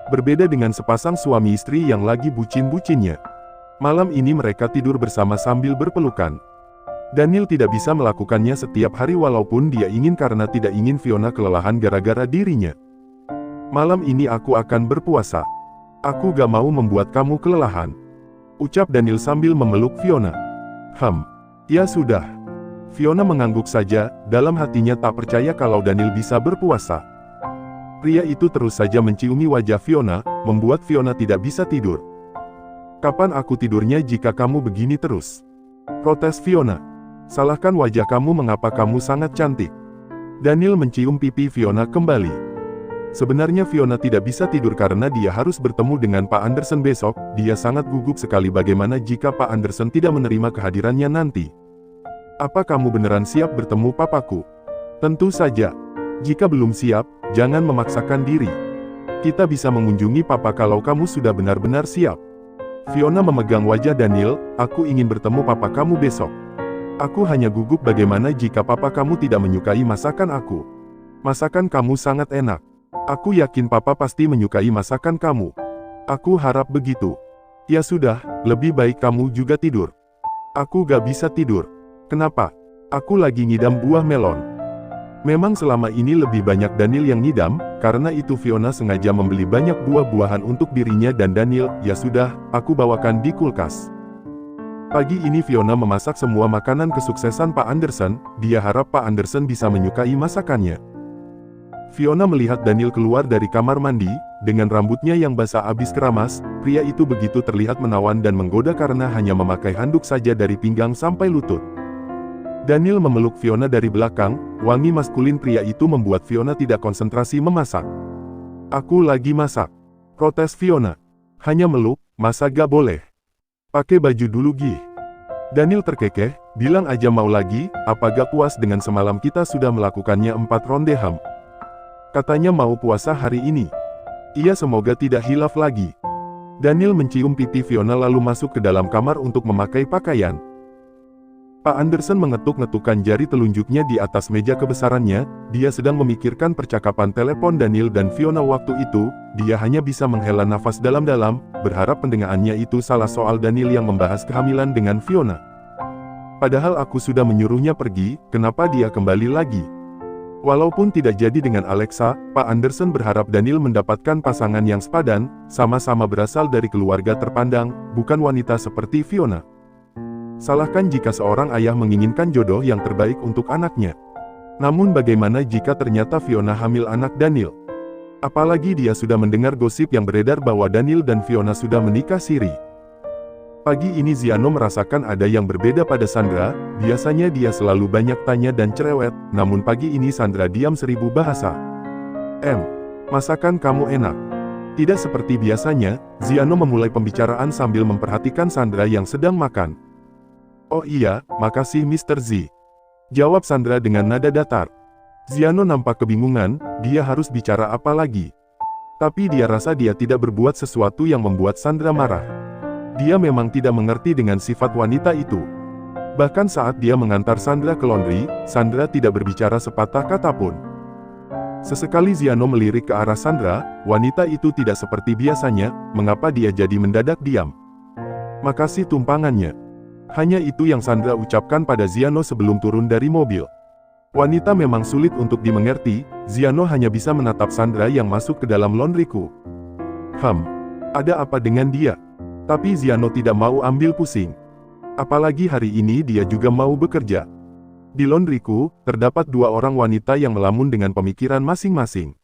Berbeda dengan sepasang suami istri yang lagi bucin-bucinnya. Malam ini mereka tidur bersama sambil berpelukan. Daniel tidak bisa melakukannya setiap hari walaupun dia ingin karena tidak ingin Fiona kelelahan gara-gara dirinya. Malam ini aku akan berpuasa. Aku gak mau membuat kamu kelelahan, ucap Daniel sambil memeluk Fiona. Ya sudah. Fiona mengangguk saja, dalam hatinya tak percaya kalau Daniel bisa berpuasa. Pria itu terus saja menciumi wajah Fiona, membuat Fiona tidak bisa tidur. Kapan aku tidurnya jika kamu begini terus? Protes Fiona. Salahkan wajah kamu, mengapa kamu sangat cantik. Daniel mencium pipi Fiona kembali. Sebenarnya Fiona tidak bisa tidur karena dia harus bertemu dengan Pak Anderson besok. Dia sangat gugup sekali bagaimana jika Pak Anderson tidak menerima kehadirannya nanti. Apa kamu beneran siap bertemu papaku? Tentu saja. Jika belum siap, jangan memaksakan diri. Kita bisa mengunjungi papa kalau kamu sudah benar-benar siap. Fiona memegang wajah Daniel, aku ingin bertemu papa kamu besok. Aku hanya gugup bagaimana jika papa kamu tidak menyukai masakan aku. Masakan kamu sangat enak. Aku yakin papa pasti menyukai masakan kamu. Aku harap begitu. Ya sudah, lebih baik kamu juga tidur. Aku gak bisa tidur. Kenapa? Aku lagi ngidam buah melon. Memang selama ini lebih banyak Daniel yang ngidam, karena itu Fiona sengaja membeli banyak buah-buahan untuk dirinya dan Daniel. Ya sudah, aku bawakan di kulkas. Pagi ini Fiona memasak semua makanan kesuksesan Pak Anderson. Dia harap Pak Anderson bisa menyukai masakannya. Fiona melihat Daniel keluar dari kamar mandi, dengan rambutnya yang basah abis keramas. Pria itu begitu terlihat menawan dan menggoda karena hanya memakai handuk saja dari pinggang sampai lutut. Daniel memeluk Fiona dari belakang, wangi maskulin pria itu membuat Fiona tidak konsentrasi memasak. Aku lagi masak, protes Fiona. Hanya meluk, masa gak boleh? Pakai baju dulu Gih. Daniel terkekeh, bilang aja mau lagi, apa gak puas dengan semalam kita sudah melakukannya 4 ronde ham. Katanya mau puasa hari ini. Iya, semoga tidak hilaf lagi. Daniel mencium pipi Fiona lalu masuk ke dalam kamar untuk memakai pakaian. Pak Anderson mengetuk-ngetukkan jari telunjuknya di atas meja kebesarannya. Dia sedang memikirkan percakapan telepon Daniel dan Fiona waktu itu. Dia hanya bisa menghela nafas dalam-dalam, berharap pendengarannya itu salah soal Daniel yang membahas kehamilan dengan Fiona. Padahal aku sudah menyuruhnya pergi, kenapa dia kembali lagi? Walaupun tidak jadi dengan Alexa, Pak Anderson berharap Daniel mendapatkan pasangan yang sepadan, sama-sama berasal dari keluarga terpandang, bukan wanita seperti Fiona. Salahkan jika seorang ayah menginginkan jodoh yang terbaik untuk anaknya. Namun bagaimana jika ternyata Fiona hamil anak Daniel? Apalagi dia sudah mendengar gosip yang beredar bahwa Daniel dan Fiona sudah menikah siri. Pagi ini Ziano merasakan ada yang berbeda pada Sandra. Biasanya dia selalu banyak tanya dan cerewet, namun pagi ini Sandra diam 1000 bahasa. Masakan kamu enak. Tidak seperti biasanya, Ziano memulai pembicaraan sambil memperhatikan Sandra yang sedang makan. Oh iya, makasih Mr. Z. Jawab Sandra dengan nada datar. Ziano nampak kebingungan, dia harus bicara apa lagi. Tapi dia rasa dia tidak berbuat sesuatu yang membuat Sandra marah. Dia memang tidak mengerti dengan sifat wanita itu. Bahkan saat dia mengantar Sandra ke laundry, Sandra tidak berbicara sepatah kata pun. Sesekali Ziano melirik ke arah Sandra, wanita itu tidak seperti biasanya, mengapa dia jadi mendadak diam? Makasih tumpangannya. Hanya itu yang Sandra ucapkan pada Ziano sebelum turun dari mobil. Wanita memang sulit untuk dimengerti, Ziano hanya bisa menatap Sandra yang masuk ke dalam laundryku. Ada apa dengan dia? Tapi Ziano tidak mau ambil pusing. Apalagi hari ini dia juga mau bekerja. Di laundryku, terdapat 2 orang wanita yang melamun dengan pemikiran masing-masing.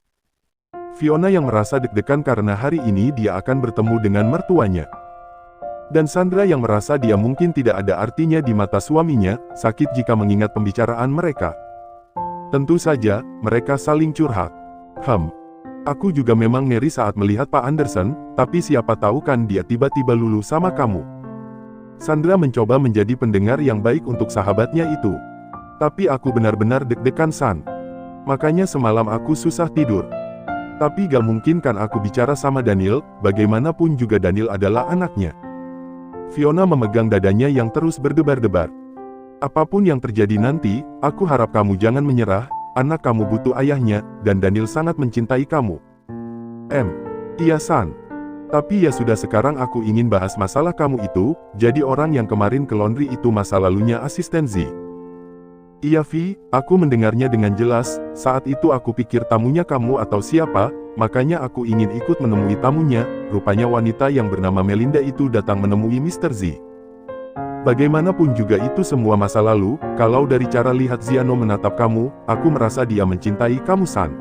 Fiona yang merasa deg-degan karena hari ini dia akan bertemu dengan mertuanya. Dan Sandra yang merasa dia mungkin tidak ada artinya di mata suaminya, sakit jika mengingat pembicaraan mereka. Tentu saja, mereka saling curhat. Aku juga memang ngeri saat melihat Pak Anderson, tapi siapa tahu kan dia tiba-tiba lulu sama kamu. Sandra mencoba menjadi pendengar yang baik untuk sahabatnya itu. Tapi aku benar-benar deg-degan San. Makanya semalam aku susah tidur. Tapi gak mungkin kan aku bicara sama Daniel, bagaimanapun juga Daniel adalah anaknya. Fiona memegang dadanya yang terus berdebar-debar. Apapun yang terjadi nanti, aku harap kamu jangan menyerah. Anak kamu butuh ayahnya, dan Daniel sangat mencintai kamu. Iya San. Tapi ya sudah, sekarang aku ingin bahas masalah kamu itu, jadi orang yang kemarin ke laundry itu masa lalunya asisten Z. Iya Vi, aku mendengarnya dengan jelas, saat itu aku pikir tamunya kamu atau siapa, makanya aku ingin ikut menemui tamunya, rupanya wanita yang bernama Melinda itu datang menemui Mr. Z. Bagaimanapun juga itu semua masa lalu, kalau dari cara lihat Ziano menatap kamu, aku merasa dia mencintai kamu San.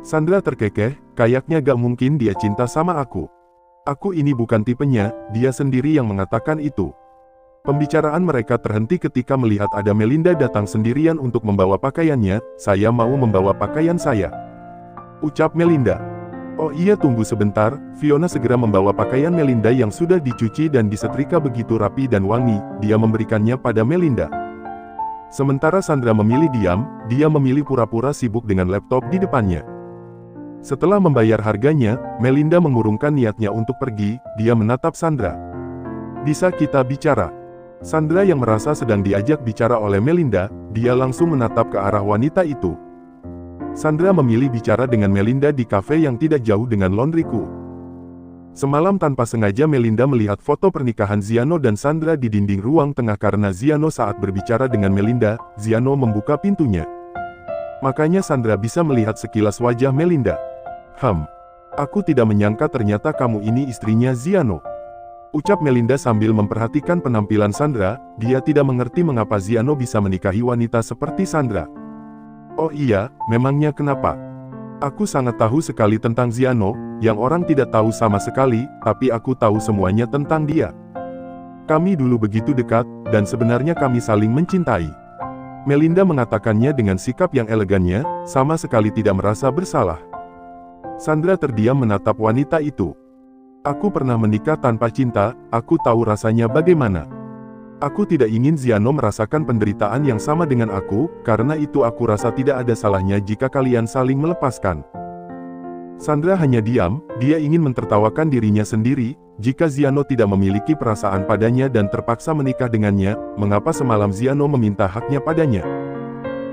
Sandra terkekeh, kayaknya gak mungkin dia cinta sama aku. Aku ini bukan tipenya, dia sendiri yang mengatakan itu. Pembicaraan mereka terhenti ketika melihat ada Melinda datang sendirian untuk membawa pakaiannya. Saya mau membawa pakaian saya, ucap Melinda. Oh iya, tunggu sebentar. Fiona segera membawa pakaian Melinda yang sudah dicuci dan disetrika begitu rapi dan wangi. Dia memberikannya pada Melinda. Sementara Sandra memilih diam, dia memilih pura-pura sibuk dengan laptop di depannya. Setelah membayar harganya, Melinda mengurungkan niatnya untuk pergi. Dia menatap Sandra. Bisa kita bicara? Sandra yang merasa sedang diajak bicara oleh Melinda, dia langsung menatap ke arah wanita itu. Sandra memilih bicara dengan Melinda di kafe yang tidak jauh dengan laundryku. Semalam tanpa sengaja Melinda melihat foto pernikahan Ziano dan Sandra di dinding ruang tengah karena Ziano saat berbicara dengan Melinda, Ziano membuka pintunya. Makanya Sandra bisa melihat sekilas wajah Melinda. Aku tidak menyangka ternyata kamu ini istrinya Ziano, ucap Melinda sambil memperhatikan penampilan Sandra. Dia tidak mengerti mengapa Ziano bisa menikahi wanita seperti Sandra. Oh iya, memangnya kenapa? Aku sangat tahu sekali tentang Ziano, yang orang tidak tahu sama sekali, tapi aku tahu semuanya tentang dia. Kami dulu begitu dekat, dan sebenarnya kami saling mencintai. Melinda mengatakannya dengan sikap yang elegannya, sama sekali tidak merasa bersalah. Sandra terdiam menatap wanita itu. Aku pernah menikah tanpa cinta, aku tahu rasanya bagaimana. Aku tidak ingin Ziano merasakan penderitaan yang sama dengan aku, karena itu aku rasa tidak ada salahnya jika kalian saling melepaskan. Sandra hanya diam, dia ingin mentertawakan dirinya sendiri. Jika Ziano tidak memiliki perasaan padanya dan terpaksa menikah dengannya, mengapa semalam Ziano meminta haknya padanya?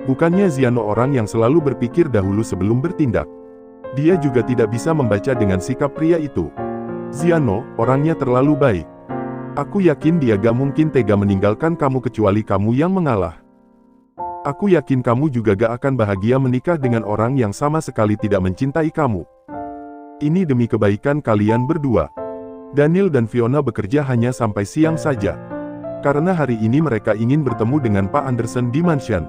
Bukannya Ziano orang yang selalu berpikir dahulu sebelum bertindak. Dia juga tidak bisa membaca dengan sikap pria itu. Ziano, orangnya terlalu baik. Aku yakin dia gak mungkin tega meninggalkan kamu kecuali kamu yang mengalah. Aku yakin kamu juga gak akan bahagia menikah dengan orang yang sama sekali tidak mencintai kamu. Ini demi kebaikan kalian berdua. Daniel dan Fiona bekerja hanya sampai siang saja. Karena hari ini mereka ingin bertemu dengan Pak Anderson di mansion.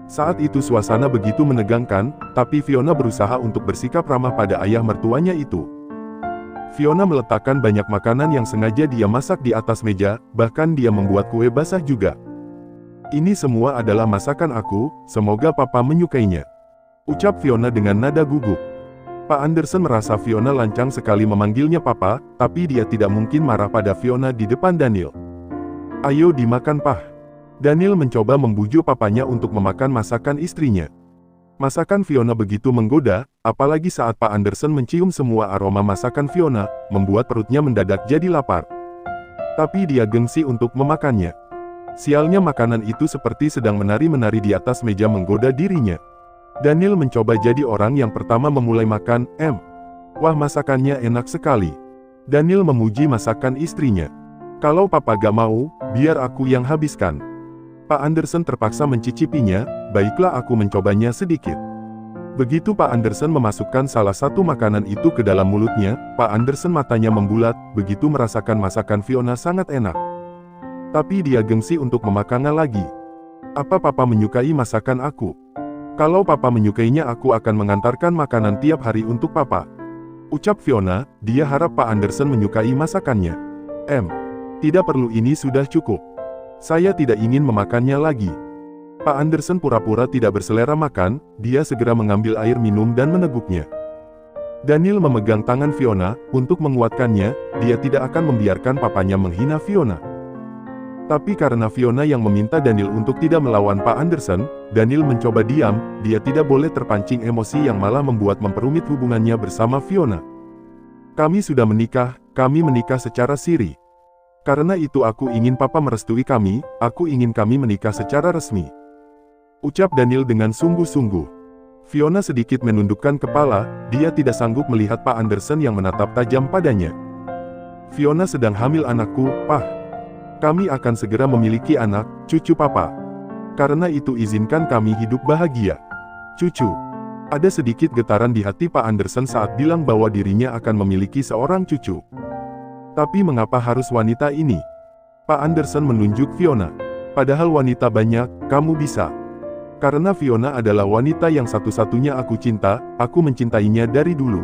Saat itu suasana begitu menegangkan, tapi Fiona berusaha untuk bersikap ramah pada ayah mertuanya itu. Fiona meletakkan banyak makanan yang sengaja dia masak di atas meja, bahkan dia membuat kue basah juga. Ini semua adalah masakan aku, semoga Papa menyukainya, ucap Fiona dengan nada gugup. Pak Anderson merasa Fiona lancang sekali memanggilnya Papa, tapi dia tidak mungkin marah pada Fiona di depan Daniel. Ayo dimakan Pak. Daniel mencoba membujuk papanya untuk memakan masakan istrinya. Masakan Fiona begitu menggoda, apalagi saat Pak Anderson mencium semua aroma masakan Fiona, membuat perutnya mendadak jadi lapar. Tapi dia gengsi untuk memakannya. Sialnya makanan itu seperti sedang menari-menari di atas meja menggoda dirinya. Daniel mencoba jadi orang yang pertama memulai makan. Wah, masakannya enak sekali. Daniel memuji masakan istrinya. Kalau Papa gak mau, biar aku yang habiskan. Pak Anderson terpaksa mencicipinya. Baiklah, aku mencobanya sedikit. Begitu Pak Anderson memasukkan salah satu makanan itu ke dalam mulutnya, Pak Anderson matanya membulat, begitu merasakan masakan Fiona sangat enak. Tapi dia gengsi untuk memakannya lagi. Apa Papa menyukai masakan aku? Kalau Papa menyukainya, aku akan mengantarkan makanan tiap hari untuk Papa, ucap Fiona. Dia harap Pak Anderson menyukai masakannya. Tidak perlu, ini sudah cukup. Saya tidak ingin memakannya lagi. Pak Anderson pura-pura tidak berselera makan, dia segera mengambil air minum dan meneguknya. Daniel memegang tangan Fiona, untuk menguatkannya, dia tidak akan membiarkan papanya menghina Fiona. Tapi karena Fiona yang meminta Daniel untuk tidak melawan Pak Anderson, Daniel mencoba diam, dia tidak boleh terpancing emosi yang malah membuat memperumit hubungannya bersama Fiona. Kami sudah menikah, kami menikah secara siri. Karena itu aku ingin Papa merestui kami, aku ingin kami menikah secara resmi, ucap Daniel dengan sungguh-sungguh. Fiona sedikit menundukkan kepala, dia tidak sanggup melihat Pak Anderson yang menatap tajam padanya. Fiona sedang hamil anakku, Pak. Kami akan segera memiliki anak, cucu Papa. Karena itu izinkan kami hidup bahagia. Cucu. Ada sedikit getaran di hati Pak Anderson saat bilang bahwa dirinya akan memiliki seorang cucu. Tapi mengapa harus wanita ini? Pak Anderson menunjuk Fiona. Padahal wanita banyak, kamu bisa. Karena Fiona adalah wanita yang satu-satunya aku cinta, aku mencintainya dari dulu.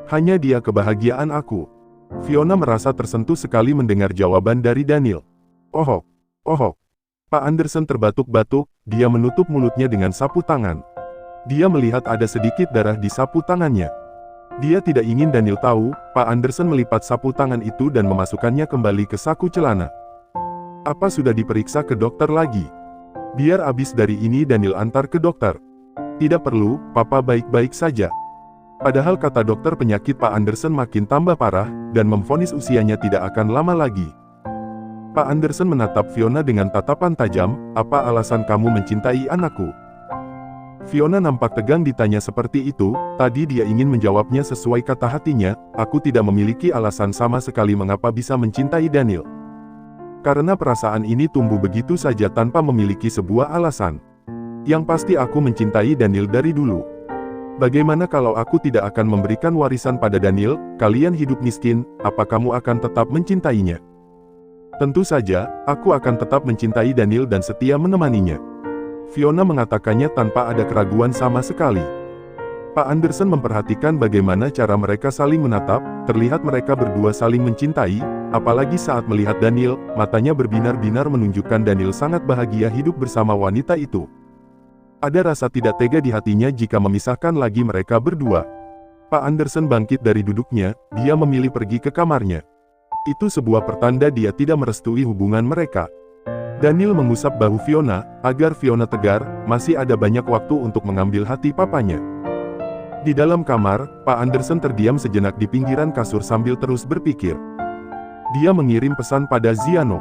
Hanya dia kebahagiaan aku. Fiona merasa tersentuh sekali mendengar jawaban dari Daniel. Ohok, ohok. Pak Anderson terbatuk-batuk, dia menutup mulutnya dengan sapu tangan. Dia melihat ada sedikit darah di sapu tangannya. Dia tidak ingin Daniel tahu, Pak Anderson melipat sapu tangan itu dan memasukkannya kembali ke saku celana. Apa sudah diperiksa ke dokter lagi? Biar abis dari ini Daniel antar ke dokter. Tidak perlu, Papa baik-baik saja. Padahal kata dokter penyakit Pak Anderson makin tambah parah, dan memvonis usianya tidak akan lama lagi. Pak Anderson menatap Fiona dengan tatapan tajam, apa alasan kamu mencintai anakku? Fiona nampak tegang ditanya seperti itu, tadi dia ingin menjawabnya sesuai kata hatinya, aku tidak memiliki alasan sama sekali mengapa bisa mencintai Daniel. Karena perasaan ini tumbuh begitu saja tanpa memiliki sebuah alasan. Yang pasti aku mencintai Daniel dari dulu. Bagaimana kalau aku tidak akan memberikan warisan pada Daniel, kalian hidup miskin, apa kamu akan tetap mencintainya? Tentu saja, aku akan tetap mencintai Daniel dan setia menemaninya. Fiona mengatakannya tanpa ada keraguan sama sekali. Pak Anderson memperhatikan bagaimana cara mereka saling menatap, terlihat mereka berdua saling mencintai, apalagi saat melihat Daniel, matanya berbinar-binar menunjukkan Daniel sangat bahagia hidup bersama wanita itu. Ada rasa tidak tega di hatinya jika memisahkan lagi mereka berdua. Pak Anderson bangkit dari duduknya, dia memilih pergi ke kamarnya. Itu sebuah pertanda dia tidak merestui hubungan mereka. Daniel mengusap bahu Fiona, agar Fiona tegar, masih ada banyak waktu untuk mengambil hati papanya. Di dalam kamar, Pak Anderson terdiam sejenak di pinggiran kasur sambil terus berpikir. Dia mengirim pesan pada Ziano.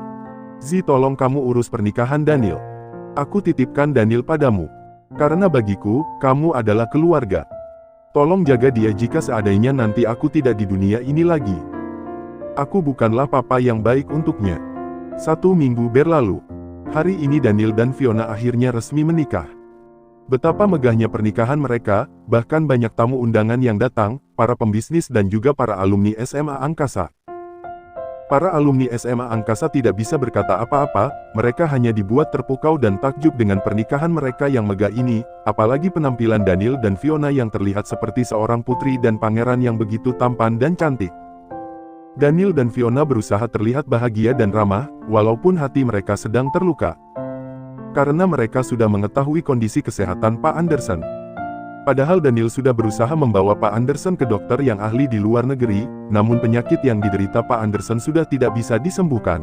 Zi, tolong kamu urus pernikahan Daniel. Aku titipkan Daniel padamu. Karena bagiku, kamu adalah keluarga. Tolong jaga dia jika seandainya nanti aku tidak di dunia ini lagi. Aku bukanlah papa yang baik untuknya. 1 minggu berlalu. Hari ini Daniel dan Fiona akhirnya resmi menikah. Betapa megahnya pernikahan mereka, bahkan banyak tamu undangan yang datang, para pembisnis dan juga para alumni SMA Angkasa. Para alumni SMA Angkasa tidak bisa berkata apa-apa, mereka hanya dibuat terpukau dan takjub dengan pernikahan mereka yang megah ini, apalagi penampilan Daniel dan Fiona yang terlihat seperti seorang putri dan pangeran yang begitu tampan dan cantik. Daniel dan Fiona berusaha terlihat bahagia dan ramah, walaupun hati mereka sedang terluka. Karena mereka sudah mengetahui kondisi kesehatan Pak Anderson. Padahal Daniel sudah berusaha membawa Pak Anderson ke dokter yang ahli di luar negeri, namun penyakit yang diderita Pak Anderson sudah tidak bisa disembuhkan.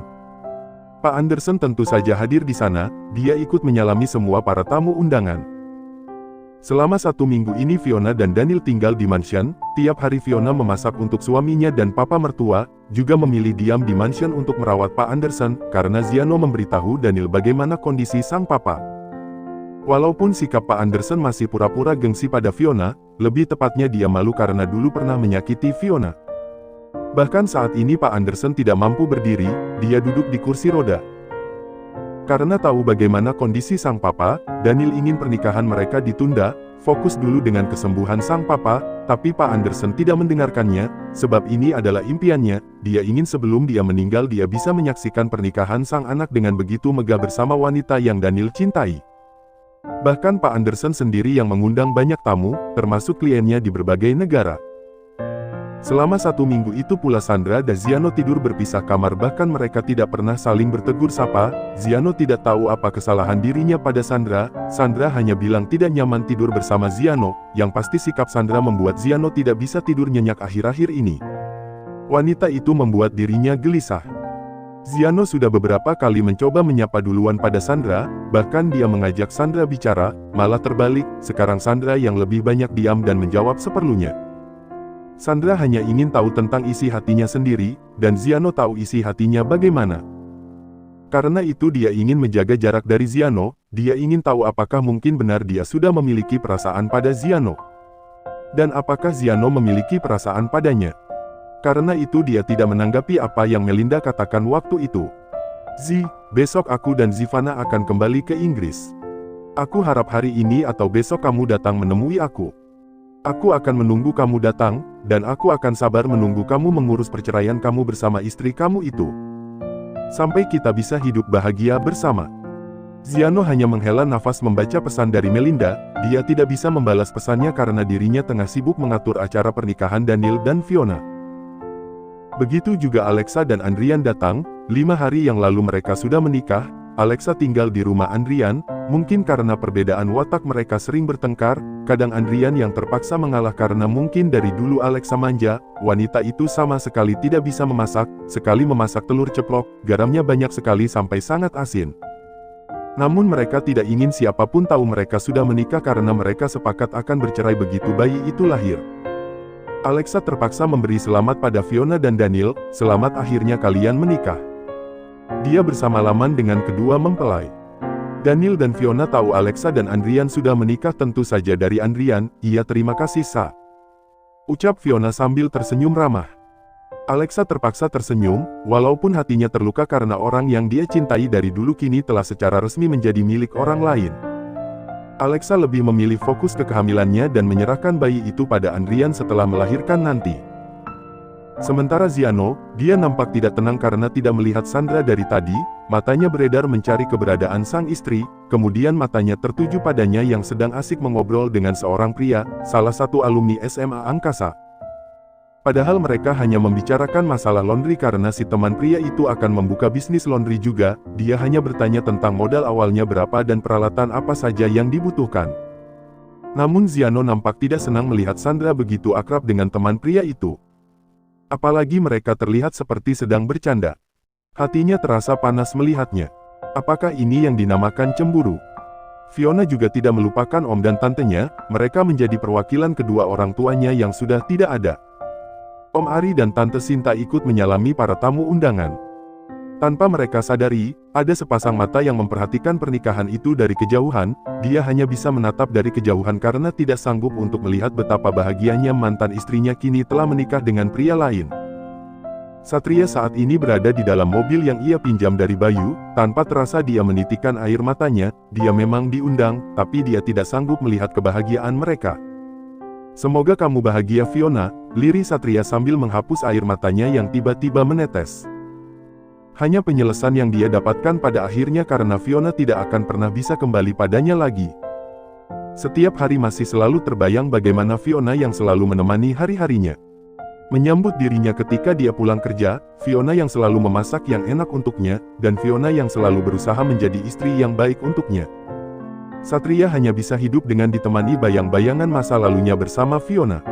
Pak Anderson tentu saja hadir di sana, dia ikut menyalami semua para tamu undangan. Selama 1 minggu ini Fiona dan Daniel tinggal di mansion, tiap hari Fiona memasak untuk suaminya dan papa mertua, juga memilih diam di mansion untuk merawat Pak Anderson, karena Ziano memberitahu Daniel bagaimana kondisi sang papa. Walaupun sikap Pak Anderson masih pura-pura gengsi pada Fiona, lebih tepatnya dia malu karena dulu pernah menyakiti Fiona. Bahkan saat ini Pak Anderson tidak mampu berdiri, dia duduk di kursi roda. Karena tahu bagaimana kondisi sang papa, Daniel ingin pernikahan mereka ditunda, fokus dulu dengan kesembuhan sang papa, tapi Pak Anderson tidak mendengarkannya, sebab ini adalah impiannya, dia ingin sebelum dia meninggal dia bisa menyaksikan pernikahan sang anak dengan begitu megah bersama wanita yang Daniel cintai. Bahkan Pak Anderson sendiri yang mengundang banyak tamu, termasuk kliennya di berbagai negara. Selama 1 minggu itu pula Sandra dan Ziano tidur berpisah kamar, bahkan mereka tidak pernah saling bertegur sapa. Ziano tidak tahu apa kesalahan dirinya pada Sandra, Sandra hanya bilang tidak nyaman tidur bersama Ziano, yang pasti sikap Sandra membuat Ziano tidak bisa tidur nyenyak akhir-akhir ini. Wanita itu membuat dirinya gelisah. Ziano sudah beberapa kali mencoba menyapa duluan pada Sandra, bahkan dia mengajak Sandra bicara, malah terbalik, sekarang Sandra yang lebih banyak diam dan menjawab seperlunya. Sandra hanya ingin tahu tentang isi hatinya sendiri, dan Ziano tahu isi hatinya bagaimana. Karena itu dia ingin menjaga jarak dari Ziano, dia ingin tahu apakah mungkin benar dia sudah memiliki perasaan pada Ziano. Dan apakah Ziano memiliki perasaan padanya. Karena itu dia tidak menanggapi apa yang Melinda katakan waktu itu. Besok aku dan Zivana akan kembali ke Inggris. Aku harap hari ini atau besok kamu datang menemui aku. Aku akan menunggu kamu datang, dan aku akan sabar menunggu kamu mengurus perceraian kamu bersama istri kamu itu. Sampai kita bisa hidup bahagia bersama. Ziano hanya menghela nafas membaca pesan dari Melinda. Dia tidak bisa membalas pesannya karena dirinya tengah sibuk mengatur acara pernikahan Daniel dan Fiona. Begitu juga Alexa dan Andrian datang. 5 hari yang lalu mereka sudah menikah. Alexa tinggal di rumah Andrian. Mungkin karena perbedaan watak mereka sering bertengkar. Kadang Andrian yang terpaksa mengalah karena mungkin dari dulu Alexa manja. Wanita itu sama sekali tidak bisa memasak. Sekali memasak telur ceplok, garamnya banyak sekali sampai sangat asin. Namun mereka tidak ingin siapapun tahu mereka sudah menikah karena mereka sepakat akan bercerai begitu bayi itu lahir. Alexa terpaksa memberi selamat pada Fiona dan Daniel. Selamat, akhirnya kalian menikah. Dia bersama-laman dengan kedua mempelai. Daniel dan Fiona tahu Alexa dan Andrian sudah menikah. Tentu saja dari Andrian, "Iya, terima kasih, Sa," ucap Fiona sambil tersenyum ramah. Alexa terpaksa tersenyum, walaupun hatinya terluka karena orang yang dia cintai dari dulu kini telah secara resmi menjadi milik orang lain. Alexa lebih memilih fokus ke kehamilannya dan menyerahkan bayi itu pada Andrian setelah melahirkan nanti. Sementara Ziano, dia nampak tidak tenang karena tidak melihat Sandra dari tadi. Matanya beredar mencari keberadaan sang istri, kemudian matanya tertuju padanya yang sedang asik mengobrol dengan seorang pria, salah satu alumni SMA Angkasa. Padahal mereka hanya membicarakan masalah laundry karena si teman pria itu akan membuka bisnis laundry juga. Dia hanya bertanya tentang modal awalnya berapa dan peralatan apa saja yang dibutuhkan. Namun Ziano nampak tidak senang melihat Sandra begitu akrab dengan teman pria itu. Apalagi mereka terlihat seperti sedang bercanda. Hatinya terasa panas melihatnya. Apakah ini yang dinamakan cemburu? Fiona juga tidak melupakan om dan tantenya. Mereka menjadi perwakilan kedua orang tuanya yang sudah tidak ada. Om Ari dan Tante Sinta ikut menyalami para tamu undangan. Tanpa mereka sadari, ada sepasang mata yang memperhatikan pernikahan itu dari kejauhan. Dia hanya bisa menatap dari kejauhan karena tidak sanggup untuk melihat betapa bahagianya mantan istrinya kini telah menikah dengan pria lain. Satria saat ini berada di dalam mobil yang ia pinjam dari Bayu. Tanpa terasa dia menitikkan air matanya. Dia memang diundang, tapi dia tidak sanggup melihat kebahagiaan mereka. "Semoga kamu bahagia, Fiona," lirih Satria sambil menghapus air matanya yang tiba-tiba menetes. Hanya penyelesaian yang dia dapatkan pada akhirnya karena Fiona tidak akan pernah bisa kembali padanya lagi. Setiap hari masih selalu terbayang bagaimana Fiona yang selalu menemani hari-harinya. Menyambut dirinya ketika dia pulang kerja, Fiona yang selalu memasak yang enak untuknya, dan Fiona yang selalu berusaha menjadi istri yang baik untuknya. Satria hanya bisa hidup dengan ditemani bayang-bayangan masa lalunya bersama Fiona.